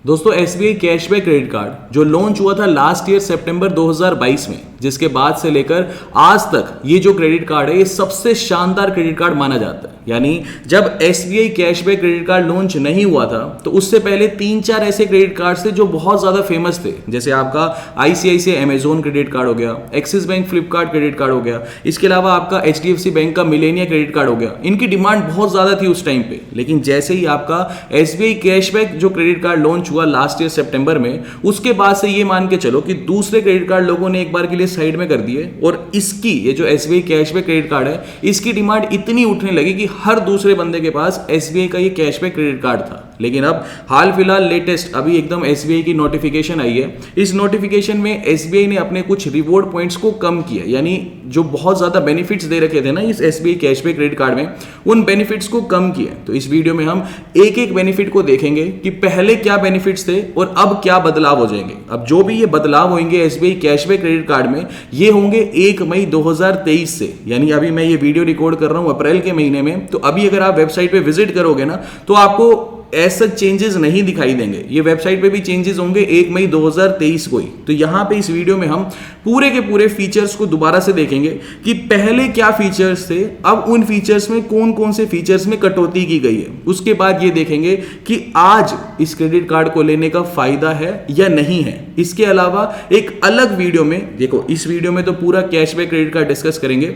दोस्तों SBI cashback credit card जो launch हुआ था लास्ट ईयर सितंबर 2022 में, जिसके बाद से लेकर आज तक ये जो क्रेडिट कार्ड है ये सबसे शानदार क्रेडिट कार्ड माना जाता है। यानी जब SBI cashback credit card launch नहीं हुआ था तो उससे पहले 3-4 ऐसे क्रेडिट कार्ड थे जो बहुत ज्यादा फेमस थे, जैसे आपका आईसीआईसीआई अमेजोन क्रेडिट कार्ड हो गया, axis bank Flipkart credit card हो गया, इसके अलावा आपका एचडीएफसी बैंक का मिलेनिया क्रेडिट कार्ड हो गया। इनकी डिमांड बहुत ज्यादा थी उस टाइम पे, लेकिन जैसे ही आपका एसबीआई कैशबैक जो क्रेडिट कार्ड लॉन्च हुआ लास्ट ईयर सितंबर में, उसके बाद से ये मान के चलो कि दूसरे क्रेडिट कार्ड लोगों ने एक बार के लिए साइड में कर दिए और इसकी ये जो एसबीआई कैशबैक क्रेडिट कार्ड है इसकी डिमांड इतनी उठने लगी कि हर दूसरे बंदे के पास एसबीआई का ये कैशबैक क्रेडिट कार्ड था। लेकिन अब हाल फिलहाल लेटेस्ट अभी एकदम एसबीआई की नोटिफिकेशन आई है। इस नोटिफिकेशन में एसबीआई ने अपने कुछ रिवॉर्ड पॉइंट्स को कम किया, यानी जो बहुत ज्यादा बेनिफिट्स दे रखे थे ना इस एसबीआई कैशबैक क्रेडिट कार्ड में, उन बेनिफिट्स को कम किया। तो इस वीडियो में हम एक एक बेनिफिट को देखेंगे कि पहले क्या बेनिफिट्स थे और अब क्या बदलाव हो जाएंगे। अब जो भी ये बदलाव होंगे एसबीआई कैशबैक क्रेडिट कार्ड में, ये होंगे 1 मई 2023 से, यानी अभी मैं ये वीडियो रिकॉर्ड कर रहा हूं अप्रैल के महीने में। तो अभी अगर आप वेबसाइट पे विजिट करोगे ना तो आपको ऐसा चेंजेस नहीं दिखाई देंगे, ये वेबसाइट पे भी चेंजेस होंगे 1 मई 2023 को ही। तो यहां पे इस वीडियो में हम पूरे के पूरे फीचर्स को दोबारा से देखेंगे कि पहले क्या फीचर्स थे, अब उन फीचर्स में कौन कौन से फीचर्स में कटौती की गई है। उसके बाद ये देखेंगे कि आज इस क्रेडिट कार्ड को लेने का फायदा है या नहीं है। इसके अलावा एक अलग वीडियो में, देखो इस वीडियो में तो पूरा कैशबैक क्रेडिट कार्ड डिस्कस करेंगे,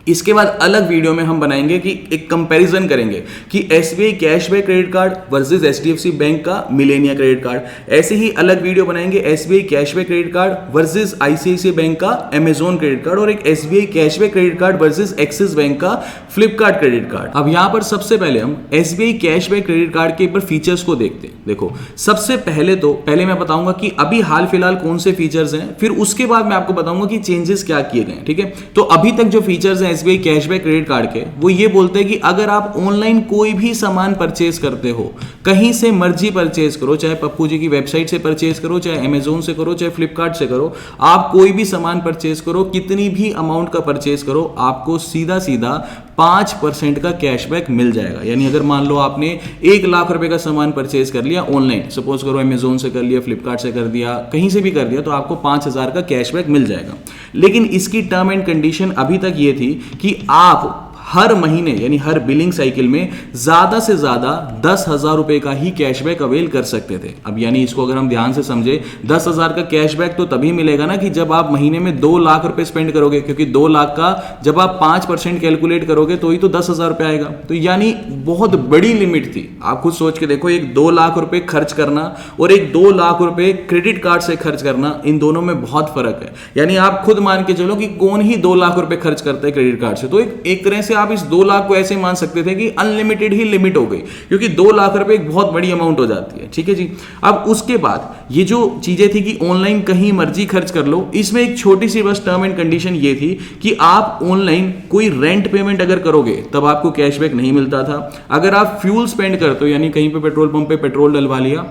इसके बाद अलग वीडियो में हम बनाएंगे कि एक कंपैरिजन करेंगे कि SBI cashback credit card versus HDFC bank का मिलेनिया क्रेडिट कार्ड। ऐसे ही अलग वीडियो बनाएंगे SBI cashback credit card versus ICICI bank का अमेजोन क्रेडिट कार्ड, और एक SBI cashback credit card versus axis bank का फ्लिपकार्ट क्रेडिट कार्ड। अब यहां पर सबसे पहले हम एसबीआई कैशबैक क्रेडिट कार्ड के ऊपर फीचर्स को देखते हैं। देखो सबसे पहले मैं बताऊंगा कि अभी हाल फिलहाल कौन से फीचर्स हैं, फिर उसके बाद मैं आपको बताऊंगा कि चेंजेस क्या किए गए। ठीक है, तो अभी तक जो फीचर्स हैं एसबीआई कैशबैक क्रेडिट कार्ड के, वो ये बोलते हैं कि अगर आप ऑनलाइन कोई भी सामान परचेज करते हो, कहीं से मर्जी परचेज करो, चाहे पप्पू जी की वेबसाइट से परचेज करो, चाहे अमेजोन से करो, चाहे फ्लिपकार्ट से करो, आप कोई भी सामान परचेज करो, कितनी भी अमाउंट का परचेज करो, आपको सीधा सीधा 5% का कैशबैक मिल जाएगा। यानी अगर मान लो आपने 1 लाख रुपए का सामान परचेज कर लिया ऑनलाइन, सपोज करो अमेजोन से कर लिया, फ्लिपकार्ट से कर दिया, कहीं से भी कर दिया, तो आपको 5000 का कैशबैक मिल जाएगा। लेकिन इसकी टर्म एंड कंडीशन अभी तक ये थी कि आप हर महीने यानी हर बिलिंग साइकिल में ज्यादा से ज्यादा 10,000 रुपए का ही कैशबैक अवेल कर सकते थे। अब यानी इसको अगर हम ध्यान से समझे, 10,000 का कैशबैक तो तभी मिलेगा ना कि जब आप महीने में 2 लाख रुपए स्पेंड करोगे, क्योंकि 2 लाख का जब आप 5% कैलकुलेट करोगे तो ही तो 10,000 रुपए आएगा। तो यानी बहुत बड़ी लिमिट थी। आप खुद सोच के देखो, एक 2 लाख रुपए खर्च करना और एक 2 लाख रुपए क्रेडिट कार्ड से खर्च करना, इन दोनों में बहुत फर्क है। यानी आप खुद मान के चलो कि कौन ही 2 लाख रुपए खर्च करता है क्रेडिट कार्ड से। तो एक तरह से आप इस 2 लाख को ऐसे मान सकते थे कि अनलिमिटेड ही लिमिट हो गई, क्योंकि 2 लाख रुपए एक बहुत बड़ी अमाउंट हो जाती है। ठीक है जी। अब उसके बाद ये जो चीजें थी कि ऑनलाइन कहीं मर्जी खर्च कर लो, इसमें एक छोटी सी बस टर्म एंड कंडीशन ये थी कि आप ऑनलाइन कोई रेंट पेमेंट अगर करोगे तब आपको कैशबैक नहीं मिलता था। अगर आप फ्यूल स्पेंड करते हो, यानी कहीं पे पेट्रोल पंप पे पेट्रोल डलवा लिया,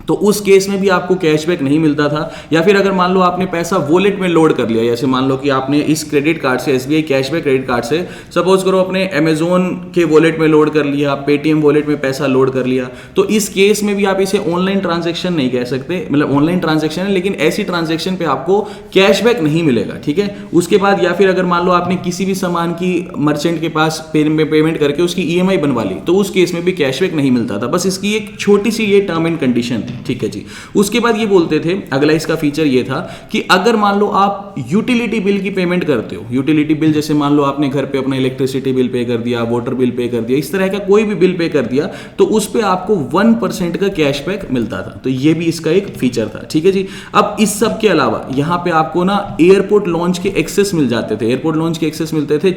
तो उस केस में भी आपको कैशबैक नहीं मिलता था। या फिर अगर मान लो आपने पैसा वॉलेट में लोड कर लिया, जैसे मान लो कि आपने इस क्रेडिट कार्ड से, एसबीआई कैशबैक क्रेडिट कार्ड से सपोज करो अपने अमेजोन के वॉलेट में लोड कर लिया, पेटीएम वॉलेट में पैसा लोड कर लिया, तो इस केस में भी आप इसे ऑनलाइन ट्रांजेक्शन नहीं कह सकते। मतलब ऑनलाइन ट्रांजेक्शन है, लेकिन ऐसी ट्रांजेक्शन पे आपको कैशबैक नहीं मिलेगा। ठीक है। उसके बाद या फिर अगर मान लो आपने किसी भी सामान की मर्चेंट के पास पेमेंट करके उसकी ईएमआई बनवा ली, तो उस केस में भी कैशबैक नहीं मिलता था। बस इसकी एक छोटी सी ये टर्म एंड कंडीशन थी। ठीक है जी। उसके बाद ये बोलते थे, अगला इसका फीचर ये था कि अगर मान लो आप यूटिलिटी बिल की पेमेंट करते हो, यूटिलिटी बिल जैसे मान लो आपने घर पे अपना इलेक्ट्रिसिटी बिल पे कर दिया, वाटर बिल पे कर दिया, इस तरह का कोई भी बिल पे कर दिया, तो उस पे आपको 1% का कैशबैक मिलता था। तो ये भी इसका एक फीचर था। ठीक है जी। अब इस सब के अलावा यहां पे आपको ना एयरपोर्ट लॉन्च के एक्सेस मिल जाते थे। एयरपोर्ट लॉन्च के एक्सेस मिलते थे,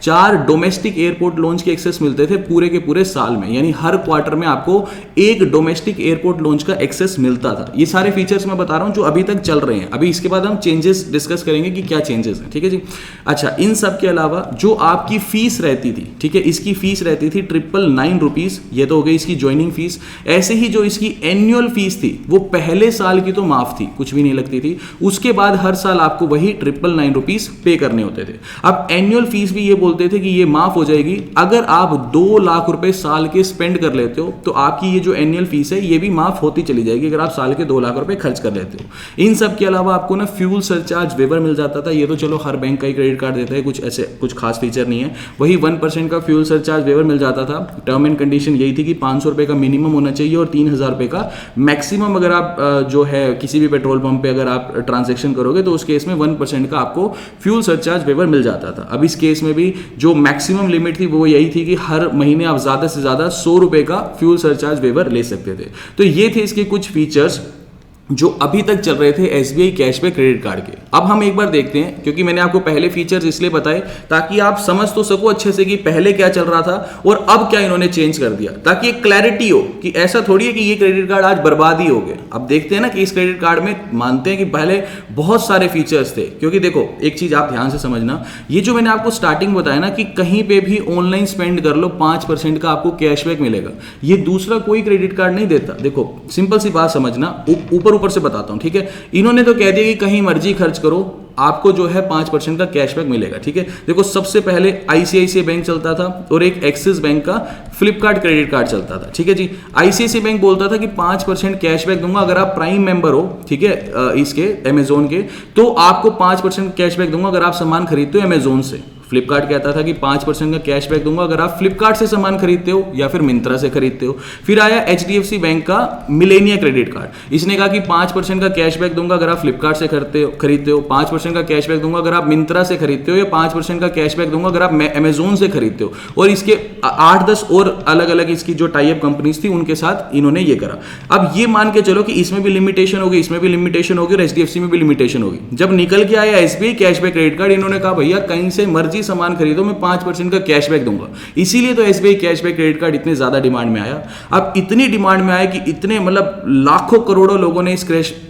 चार डोमेस्टिक एयरपोर्ट लॉन्च के एक्सेस मिलते थे पूरे के पूरे साल में। यानी हर क्वार्टर में आपको एक डोमेस्टिक एयरपोर्ट लॉन्च का एक्सेस मिलता था। ये सारे फीचर्स मैं बता रहा हूं जो अभी तक चल रहे हैं। अभी इसके बाद हम चेंजेस डिस्कस करेंगे कि क्या चेंजेस हैं। ठीक है जी। अच्छा, इन सब के अलावा जो आपकी फीस रहती थी, ठीक है, इसकी फीस रहती थी 999 रुपीज, ये तो हो गई इसकी ज्वाइनिंग फीस। ऐसे ही जो इसकी एनुअल फीस थी वो पहले साल की तो माफ थी, कुछ भी नहीं लगती थी। उसके बाद हर साल आपको वही 999 रुपीज पे करने होते थे। अब एनुअल फीस भी ये बोलते थे कि ये माफ हो जाएगी अगर आप 2 लाख रुपए साल के स्पेंड कर लेते हो, तो आपकी ये जो एनुअल फीस है ये भी माफ हाफ होती चली जाएगी अगर आप साल के 2 लाख रुपए खर्च कर लेते हो। इन सब के अलावा आपको ना फ्यूल सरचार्ज वेवर मिल जाता था। ये तो चलो हर बैंक का ही क्रेडिट कार्ड देता है, कुछ ऐसे कुछ खास फीचर नहीं है। वही 1% का फ्यूल सरचार्ज वेवर मिल जाता था। टर्म एंड कंडीशन यही थी कि 500 रुपए का मिनिमम होना चाहिए और 3000 रुपए का मैक्सिमम। अगर आप जो है किसी भी पेट्रोल पंप पे अगर आप ट्रांजेक्शन करोगे तो उस केस में 1% का आपको फ्यूल सरचार्ज वेवर मिल जाता था। अब इस केस में भी जो मैक्सिमम लिमिट थी वो यही थी कि हर महीने आप ज्यादा से ज्यादा 100 रुपए का फ्यूल सरचार्ज वेवर ले सकते थे। तो ये थे इसके कुछ फीचर्स जो अभी तक चल रहे थे एसबीआई कैशबैक क्रेडिट कार्ड के। अब हम एक बार देखते हैं, क्योंकि मैंने आपको पहले फीचर्स इसलिए बताए ताकि आप समझ तो सको अच्छे से कि पहले क्या चल रहा था और अब क्या इन्होंने चेंज कर दिया, ताकि एक क्लैरिटी हो कि ऐसा थोड़ी है कि ये क्रेडिट कार्ड आज बर्बाद ही हो गए। अब देखते हैं ना कि इस क्रेडिट कार्ड में मानते हैं कि पहले बहुत सारे फीचर्स थे। क्योंकि देखो एक चीज आप ध्यान से समझना, ये जो मैंने आपको स्टार्टिंग बताया ना कि कहीं पे भी ऑनलाइन स्पेंड कर लो 5% का आपको कैशबैक मिलेगा, ये दूसरा कोई क्रेडिट कार्ड नहीं देता। देखो सिंपल सी बात समझना, ऊपर से बताता हूं, ठीक है। इन्होंने तो कह दिया कि कहीं मर्जी खर्च करो आपको जो है 5% का कैशबैक मिलेगा, ठीक है। देखो सबसे पहले आईसीआईसीआई बैंक चलता था और एक एक्सिस बैंक का फ्लिपकार्ट क्रेडिट कार्ड चलता था, ठीक है जी। आईसीआईसीआई बैंक बोलता था कि 5% कैशबैक दूंगा अगर आप प्राइम मेंबर हो, ठीक है, इसके अमेजोन के, तो आपको 5% कैशबैक दूंगा अगर आप सामान खरीदते हो अमेजोन से। फ्लिपकार्ट कहता था कि 5% का कैशबैक दूंगा अगर आप फ्लिपकार्ट से सामान खरीदते हो या फिर मिंत्रा से खरीदते हो। फिर आया एचडीएफसी बैंक का मिलेनिया क्रेडिट कार्ड, इसने कहा कि 5% का कैशबैक दूंगा अगर आप फ्लिपकार्ट से खरीदते हो, 5% का कैशबैक दूंगा अगर आप मिंत्रा से खरीदते हो, या 5% का कैशबैक दूंगा अगर आप अमेजोन से खरीदते हो। और इसके 8-10 और अलग अलग इसकी जो टाइप कंपनीज थी उनके साथ इन्होंने ये करा। अब ये मान के चलो कि इसमें भी लिमिटेशन होगी, इसमें भी लिमिटेशन होगी और एचडीएफसी में भी लिमिटेशन होगी। जब निकल के आया एसबीआई कैशबैक क्रेडिट कार्ड, इन्होंने कहा भैया कहीं से मर्जी सामान खरीदो मैं 5% का कैशबैक दूंगा। इसीलिए तो एसबीआई कैशबैक क्रेडिट कार्ड इतने ज्यादा डिमांड में आया। अब इतनी डिमांड में आया कि इतने मतलब लाखों करोड़ों लोगों ने इस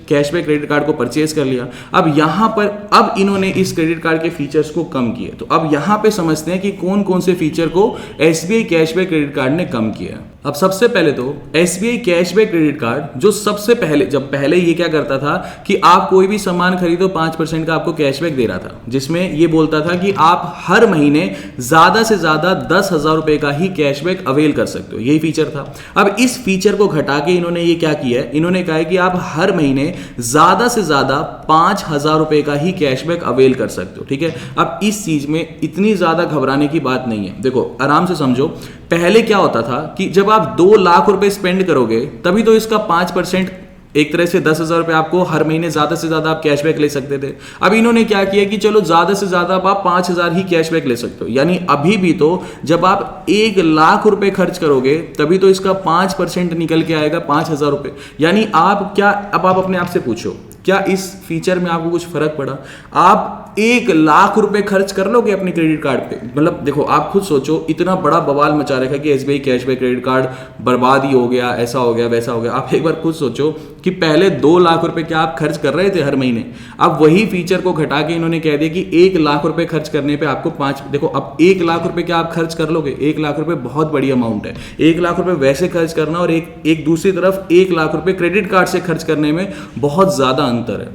कैशबैक क्रेडिट कार्ड को परचेज कर लिया। अब यहां पर अब इन्होंने इस क्रेडिट कार्ड के फीचर्स को कम किए। तो अब यहां पे समझते हैं कि कौन कौन से फीचर को एसबीआई कैशबैक क्रेडिट कार्ड ने कम किया। अब सबसे पहले तो एसबीआई कैशबैक क्रेडिट कार्ड जो सबसे पहले ये क्या करता था कि आप कोई भी सामान खरीदो 5% का आपको कैशबैक दे रहा था, जिसमें ये बोलता था कि आप हर महीने ज्यादा से ज्यादा 10,000 रुपए का ही कैशबैक अवेल कर सकते हो। यही फीचर था। अब इस फीचर को घटा के इन्होंने ये क्या किया है, इन्होंने कहा है कि आप हर महीने ज्यादा से ज्यादा 5,000 रुपए का ही कैशबैक अवेल कर सकते हो, ठीक है। अब इस चीज में इतनी ज्यादा घबराने की बात नहीं है। देखो आराम से समझो, पहले क्या होता था कि जब आप 2 लाख रुपए स्पेंड करोगे तभी तो इसका 5% एक तरह से 10,000 रुपए आपको हर महीने ज्यादा से ज्यादा आप कैशबैक ले सकते थे। अब इन्होंने क्या किया कि चलो ज्यादा से ज्यादा आप 5,000 ही कैशबैक ले सकते हो। यानी अभी भी तो जब आप 1 लाख रुपए खर्च करोगे तभी तो इसका 5% निकल के आएगा 5,000 रुपए। यानी आप क्या, अब आप अपने आप से पूछो क्या इस फीचर में आपको कुछ फर्क पड़ा? आप 1 लाख रुपए खर्च कर लोगे अपने क्रेडिट कार्ड पे? मतलब देखो आप खुद सोचो, इतना बड़ा बवाल मचा रखा कि एसबीआई कैशबैक क्रेडिट कार्ड बर्बाद ही हो गया, ऐसा हो गया वैसा हो गया। आप एक बार खुद सोचो कि पहले 2 लाख रुपए क्या आप खर्च कर रहे थे हर महीने, अब वही फीचर को घटा के इन्होंने कह दिया कि 1 लाख रुपए खर्च करने पे आपको 5। देखो अब 1 लाख रुपए क्या आप खर्च कर लोगे? 1 लाख रुपए बहुत बड़ी अमाउंट है। 1 लाख रुपए वैसे खर्च करना और एक दूसरी तरफ 1 लाख रुपए क्रेडिट कार्ड से खर्च करने में बहुत ज्यादा अंतर है।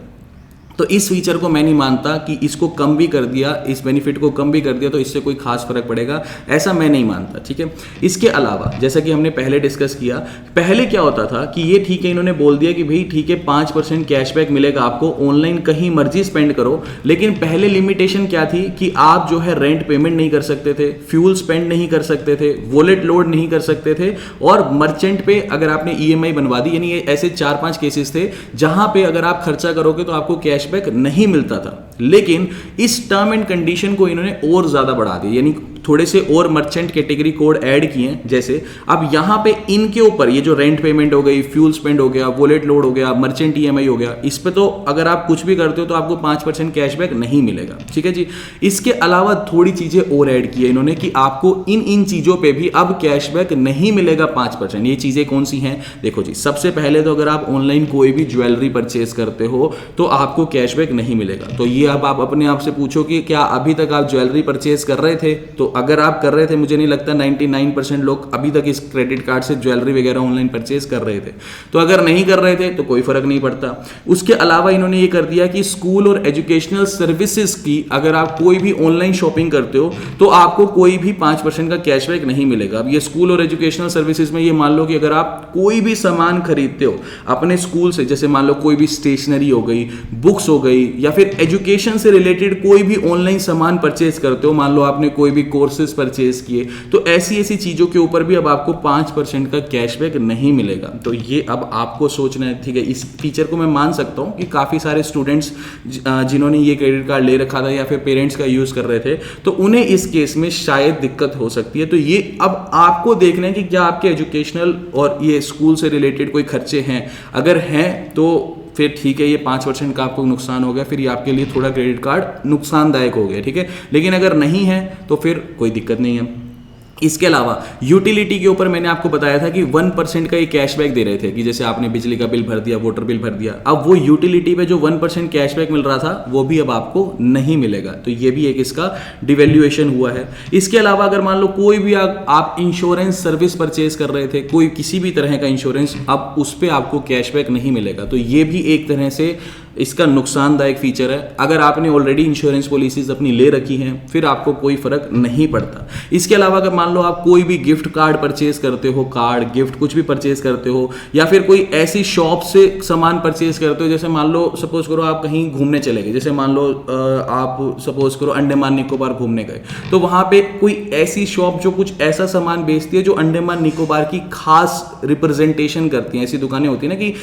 तो इस फीचर को मैं नहीं मानता कि इसको कम भी कर दिया, इस बेनिफिट को कम भी कर दिया तो इससे कोई खास फर्क पड़ेगा, ऐसा मैं नहीं मानता, ठीक है। इसके अलावा जैसा कि हमने पहले डिस्कस किया, पहले क्या होता था कि ये ठीक है, इन्होंने बोल दिया कि भाई ठीक है 5% कैशबैक मिलेगा आपको, ऑनलाइन कहीं मर्जी स्पेंड करो। लेकिन पहले लिमिटेशन क्या थी कि आप जो है रेंट पेमेंट नहीं कर सकते थे, फ्यूल स्पेंड नहीं कर सकते थे, वॉलेट लोड नहीं कर सकते थे, और मर्चेंट पे अगर आपने ईएमआई बनवा दी, यानी ऐसे 4-5 केसेस थे जहां पे अगर आप खर्चा करोगे तो आपको कैशबैक नहीं मिलता था। लेकिन इस टर्म एंड कंडीशन को इन्होंने और ज्यादा बढ़ा दिया, यानी थोड़े से और मर्चेंट कैटेगरी कोड ऐड किए। जैसे अब यहां पे इनके ऊपर ये जो रेंट पेमेंट हो गई, फ्यूल स्पेंड हो गया, वॉलेट लोड हो गया, मर्चेंट ईएमआई हो गया, इस पे तो अगर आप कुछ भी करते हो तो आपको 5% कैशबैक नहीं मिलेगा, ठीक है जी। इसके अलावा थोड़ी चीजें और ऐड की है इन्होंने कि आपको इन चीजों पे भी अब कैशबैक नहीं मिलेगा 5%। ये चीजें कौन सी हैं? देखो जी, सबसे पहले तो अगर आप ऑनलाइन कोई भी ज्वेलरी परचेज करते हो तो आपको कैशबैक नहीं मिलेगा। तो ये अब आप अपने आप से पूछो कि क्या अभी तक आप ज्वेलरी परचेज कर रहे थे तो अगर आप कर रहे थे, मुझे नहीं लगता 99% लोग अभी तक इस क्रेडिट कार्ड से ज्वेलरी वगैरह ऑनलाइन परचेज कर रहे थे। तो अगर नहीं कर रहे थे तो कोई फर्क नहीं पड़ता। उसके अलावा इन्होंने ये कर दिया कि स्कूल और एजुकेशनल सर्विसेज की अगर आप कोई भी ऑनलाइन शॉपिंग करते हो तो आपको कोई भी 5% का कैशबैक नहीं मिलेगा। अब ये स्कूल और एजुकेशनल सर्विसेज में ये मान लो कि अगर आप कोई भी सामान खरीदते हो अपने स्कूल से, जैसे मान लो कोई भी स्टेशनरी हो गई, बुक्स हो गई, या फिर एजुकेशन से रिलेटेड कोई भी ऑनलाइन सामान परचेज करते हो, मान लो आपने कोई भी कोर्सेज परचेज किए, तो ऐसी ऐसी चीजों के ऊपर भी अब आपको 5% का कैशबैक नहीं मिलेगा। तो ये अब आपको सोचना है, ठीक है। इस फीचर को मैं मान सकता हूं कि काफी सारे स्टूडेंट्स जिन्होंने ये क्रेडिट कार्ड ले रखा था या फिर पेरेंट्स का यूज कर रहे थे, तो उन्हें इस केस में शायद दिक्कत हो सकती है। तो ये अब आपको देखना है कि क्या आपके एजुकेशनल और ये स्कूल से रिलेटेड कोई खर्चे हैं। अगर हैं तो फिर ठीक है, ये 5% का आपको नुकसान हो गया, फिर ये आपके लिए थोड़ा क्रेडिट कार्ड नुकसानदायक हो गया, ठीक है। लेकिन अगर नहीं है तो फिर कोई दिक्कत नहीं है। इसके अलावा यूटिलिटी के ऊपर मैंने आपको बताया था कि 1% का ये कैशबैक दे रहे थे, कि जैसे आपने बिजली का बिल भर दिया, वाटर बिल भर दिया, अब वो यूटिलिटी पे जो 1% कैशबैक मिल रहा था वो भी अब आपको नहीं मिलेगा। तो ये भी एक इसका डिवैल्यूएशन हुआ है। इसके अलावा अगर मान लो कोई भी आप इंश्योरेंस सर्विस परचेज कर रहे थे, कोई किसी भी तरह का इंश्योरेंस, अब उस पर आपको कैशबैक नहीं मिलेगा। तो ये भी एक तरह से इसका नुकसानदायक फीचर है। अगर आपने ऑलरेडी इंश्योरेंस पॉलिसीज अपनी ले रखी हैं फिर आपको कोई फर्क नहीं पड़ता। इसके अलावा अगर मान लो आप कोई भी गिफ्ट कार्ड परचेज करते हो, कार्ड गिफ्ट कुछ भी परचेज करते हो, या फिर कोई ऐसी शॉप से सामान परचेज करते हो, जैसे मान लो सपोज करो आप कहीं घूमने चले गए, जैसे मान लो आप सपोज करो अंडमान निकोबार घूमने गए, तो वहां पे कोई ऐसी शॉप जो कुछ ऐसा सामान बेचती है जो अंडमान निकोबार की खास रिप्रेजेंटेशन करती है। ऐसी दुकानें होती है ना कि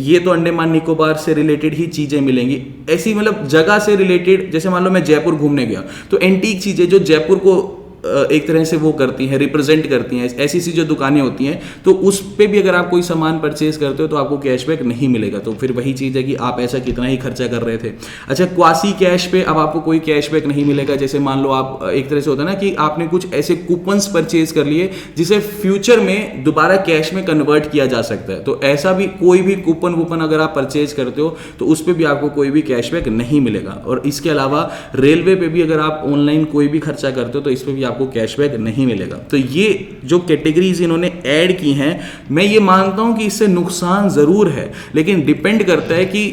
ये तो अंडमान निकोबार से रिलेटेड चीजें मिलेंगी, ऐसी मतलब जगह से रिलेटेड। जैसे मान लो मैं जयपुर घूमने गया तो एंटीक चीजें जो जयपुर को एक तरह से वो करती हैं, रिप्रेजेंट करती हैं, ऐसी सी जो दुकानें होती हैं, तो उस पे भी अगर आप कोई सामान परचेज करते हो तो आपको कैशबैक नहीं मिलेगा। तो फिर वही चीज़ है कि आप ऐसा कितना ही खर्चा कर रहे थे। अच्छा, क्वासी कैश पे अब आपको कोई कैशबैक नहीं मिलेगा। जैसे मान लो आप एक तरह से होता है ना कि आपने कुछ ऐसे कूपन्स परचेज कर लिए जिसे फ्यूचर में दोबारा कैश में कन्वर्ट किया जा सकता है, तो ऐसा भी कोई भी कूपन अगर आप परचेज करते हो तो उस पर भी आपको कोई भी कैशबैक नहीं मिलेगा। और इसके अलावा रेलवे पे भी अगर आप ऑनलाइन कोई भी खर्चा करते हो तो इस पर भी आपको कैशबैक नहीं मिलेगा। तो ये जो कैटेगरीज इन्होंने ऐड की हैं, मैं ये मानता हूं कि इससे नुकसान जरूर है, लेकिन डिपेंड करता है कि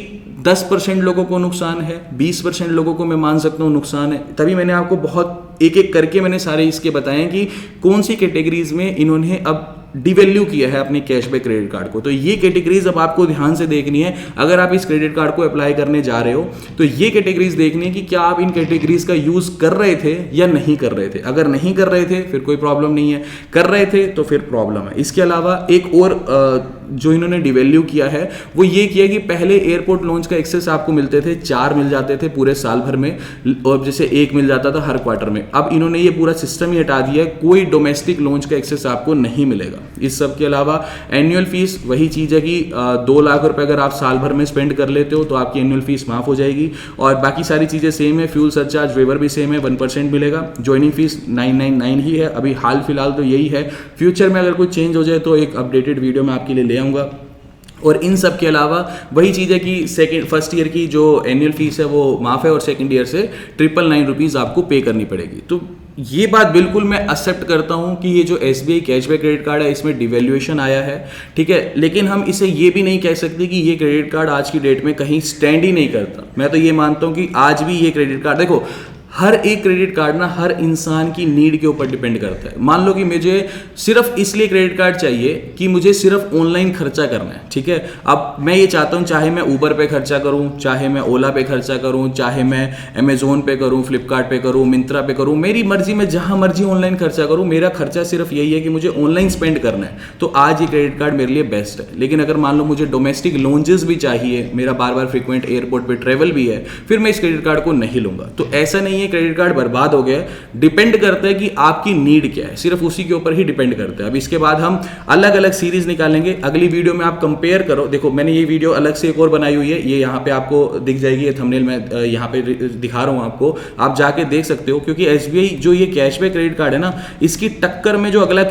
10% लोगों को नुकसान है, 20% लोगों को मैं मान सकता हूं नुकसान है। तभी मैंने आपको बहुत एक एक करके मैंने सारे इसके बताए कि कौन सी कैटेगरीज में इन्होंने अब डिवैल्यू किया है अपने कैशबैक क्रेडिट कार्ड को। तो ये कैटेगरीज अब आपको ध्यान से देखनी है। अगर आप इस क्रेडिट कार्ड को अप्लाई करने जा रहे हो तो ये कैटेगरीज देखनी है कि क्या आप इन कैटेगरीज का यूज कर रहे थे या नहीं कर रहे थे। अगर नहीं कर रहे थे फिर कोई प्रॉब्लम नहीं है, कर रहे थे तो फिर प्रॉब्लम है। इसके अलावा एक और जो इन्होंने डिवैल्यू किया है वो ये किया कि पहले एयरपोर्ट लॉन्च का एक्सेस आपको मिलते थे, 4 मिल जाते थे पूरे साल भर में, और जैसे 1 मिल जाता था हर क्वार्टर में। अब इन्होंने ये पूरा सिस्टम ही हटा दिया है, कोई डोमेस्टिक लॉन्च का एक्सेस आपको नहीं मिलेगा। इस सब के अलावा एनुअल फीस वही चीज़ है कि 2 लाख रुपए अगर आप साल भर में स्पेंड कर लेते हो तो आपकी एनुअल फीस माफ हो जाएगी, और बाकी सारी चीज़ें सेम है। फ्यूल सरचार्ज वेवर भी सेम है, 1% मिलेगा। ज्वाइनिंग फीस 999 ही है अभी हाल फिलहाल, तो यही है। फ्यूचर में अगर कोई चेंज हो जाए तो एक अपडेटेड वीडियो मैं आपके लिए ले आऊँगा। और इन सब के अलावा वही चीज़ है कि फर्स्ट ईयर की जो एनुअल फीस है वो माफ़ है, और सेकंड ईयर से 999 रुपीज़ आपको पे करनी पड़ेगी। तो ये बात बिल्कुल मैं एक्सेप्ट करता हूं कि ये जो SBI कैशबैक क्रेडिट कार्ड है इसमें डिवैल्यूएशन आया है, ठीक है, लेकिन हम इसे ये भी नहीं कह सकते कि ये क्रेडिट कार्ड आज की डेट में कहीं स्टैंड ही नहीं करता। मैं तो ये मानता हूं कि आज भी ये क्रेडिट कार्ड, देखो हर एक क्रेडिट कार्ड ना हर इंसान की नीड के ऊपर डिपेंड करता है। मान लो कि मुझे सिर्फ इसलिए क्रेडिट कार्ड चाहिए कि मुझे सिर्फ ऑनलाइन खर्चा करना है, ठीक है। अब मैं ये चाहता हूँ चाहे मैं ऊबर पे खर्चा करूँ, चाहे मैं ओला पे खर्चा करूँ, चाहे मैं अमेजोन पे करूँ, फ्लिपकार्ट पे करूँ, मिंत्रा पे करूँ, मेरी मर्जी, मैं जहाँ मर्जी ऑनलाइन खर्चा करूँ, मेरा खर्चा सिर्फ यही है कि मुझे ऑनलाइन स्पेंड करना है, तो आज ये क्रेडिट कार्ड मेरे लिए बेस्ट है। लेकिन अगर मान लो मुझे डोमेस्टिक लॉन्चेस भी चाहिए, मेरा बार बार फ्रिक्वेंट एयरपोर्ट पे ट्रेवल भी है, फिर मैं इस क्रेडिट कार्ड को नहीं लूंगा। तो ऐसा नहीं है क्रेडिट कार्ड बर्बाद हो गया, डिपेंड करता है कि आपकी नीड क्या है, सिर्फ उसी के ऊपर ही डिपेंड करता है। अब इसके बाद हम अलग अलग सीरीज निकालेंगे, अगली वीडियो में आप कंपेयर करो। देखो मैंने ये वीडियो अलग से एक और बनाई हुई है, ये यहाँ पे आपको दिख जाएगी, ये थंबनेल में यहाँ पे दिखा रहा हूँ आपको, आप जाके देख सकते हो। क्योंकि SBI जो ये कैशबैक क्रेडिट कार्ड है ना, इसकी टक्कर में जो अगला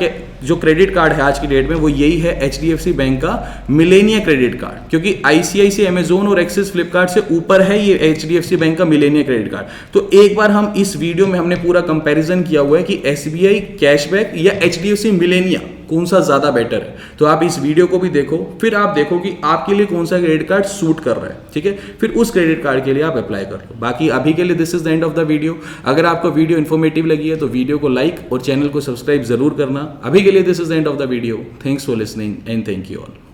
जो क्रेडिट कार्ड है आज की डेट में वो यही है HDFC बैंक का मिलेनिया क्रेडिट कार्ड, क्योंकि ICICI, अमेजोन और एक्सिस फ्लिपकार्ट से ऊपर है ये HDFC बैंक का मिलेनिया क्रेडिट कार्ड। तो एक बार हम इस वीडियो में हमने पूरा कंपैरिजन किया हुआ है कि SBI कैशबैक या HDFC मिलेनिया कौन सा ज्यादा बेटर है। तो आप इस वीडियो को भी देखो, फिर आप देखो कि आपके लिए कौन सा क्रेडिट कार्ड सूट कर रहा है, ठीक है, फिर उस क्रेडिट कार्ड के लिए आप अप्लाई कर लो। बाकी अभी के लिए this is the end of the video. अगर आपको वीडियो इन्फॉर्मेटिव लगी है तो वीडियो को लाइक और चैनल को सब्सक्राइब जरूर करना। अभी के लिए this is the end of the video. Thanks for listening and thank you all.